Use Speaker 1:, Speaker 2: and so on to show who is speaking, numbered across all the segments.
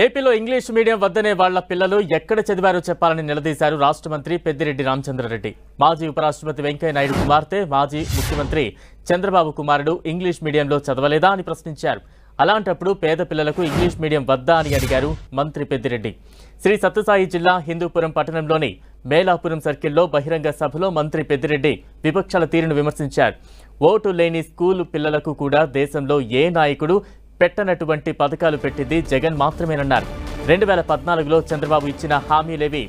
Speaker 1: ఏపీలో English medium వద్దనే వాళ్ల పిల్లలు ఎక్కడ చదివారో చెప్పాలని నిలదీశారు రాష్ట్ర మంత్రి పెద్దిరెడ్డి రామచంద్రారెడ్డి. మాజీ ఉపరాష్ట్రపతి వెంకయ్య నాయుడు కుమార్తె, మాజీ ముఖ్యమంత్రి చంద్రబాబు కుమారుడు ఇంగ్లీష్ మీడియంలో చదవలేదా అని ప్రశ్నించారు. అలాంటప్పుడు పేద పిల్లలకు ఇంగ్లీష్ మీడియం వద్దా అని అడిగారు మంత్రి పెద్దిరెడ్డి. శ్రీ సత్యసాయి జిల్లా హిందూపురం పట్టణంలోని మేలాపురం సర్కిల్లో బహిరంగ సభలో మంత్రి పెద్దిరెడ్డి విపక్షాల తీరును విమర్శించారు. ఓటు లేని స్కూలు పిల్లలకు కూడా దేశంలో ఏ నాయకుడు పెట్టనటువంటి పథకాలు పెట్టింది జగన్ మాత్రమేనన్నారు. 2014లో చంద్రబాబు ఇచ్చిన హామీలేవి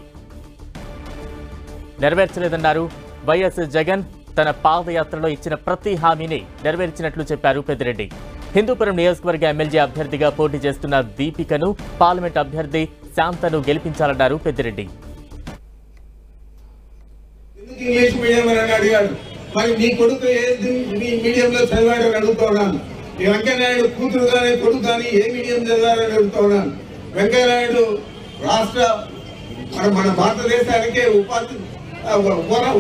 Speaker 1: నెరవేర్చలేదన్నారు. వైఎస్ జగన్ తన పాదయాత్రలో ఇచ్చిన ప్రతి హామీని నెరవేర్చినట్లు చెప్పారు పెద్దిరెడ్డి. హిందూపురం నియోజకవర్గ ఎమ్మెల్యే అభ్యర్థిగా పోటీ చేస్తున్న దీపికను, పార్లమెంట్ అభ్యర్థి శాంతను గెలిపించాలన్నారు పెద్దిరెడ్డి.
Speaker 2: ఇంగ్లీష్ మీడియం అని అడిగాడు. మరి నీ కొడుకు ఏ మీడియంలో చదివాడని అడుగుతున్నాను. వెంకయ్యనాయుడు కూతురు కానీ కొడుకు కానీ ఏ మీడియం చదివారని అడుగుతున్నాను. వెంకయ్యనాయుడు మన భారతదేశానికే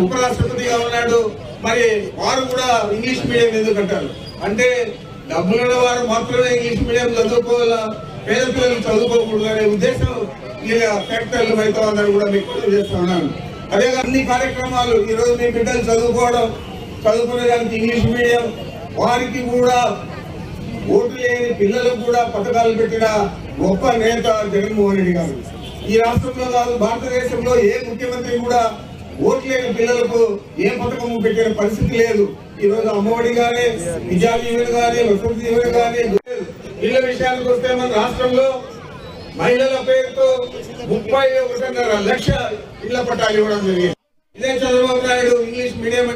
Speaker 2: ఉపరాష్ట్రపతిగా ఉన్నాడు. మరి వారు కూడా ఇంగ్లీష్ మీడియం ఎందుకంటారు అంటే డబ్బులున్న వారు మాత్రమే ఇంగ్లీష్ మీడియం చదువుకోవాలా, పేద పిల్లలు చదువుకోకూడదు అనే ఉద్దేశం ఫ్యాక్టరీలు అయితే ఉందని కూడా మీకు చేస్తున్నాను. అదే అన్ని కార్యక్రమాలు ఈరోజు మీ బిడ్డలు చదువుకునేదానికి ఇంగ్లీష్ మీడియం, వారికి కూడా ఓటు లేని పిల్లలకు కూడా పథకాలు పెట్టిన గొప్ప నేత జగన్మోహన్ రెడ్డి గారు. ఈ రాష్ట్రంలో కాదు, భారతదేశంలో ఏ ముఖ్యమంత్రి కూడా ఓటు లేని పిల్లలకు ఏ పథకం పెట్టిన పరిస్థితి లేదు. ఈ రోజు అమ్మఒడి కానీ, విద్యా దీవెన కానీ, వసతి దీవెన కానీ, ఇళ్ల విషయానికి వస్తే మన రాష్ట్రంలో మహిళల పేరుతో 31.5 లక్ష ఇళ్ల పట్టాలు ఇవ్వడం జరిగింది. ఇదే చంద్రబాబు నాయుడు ఇంగ్లీష్ మీడియం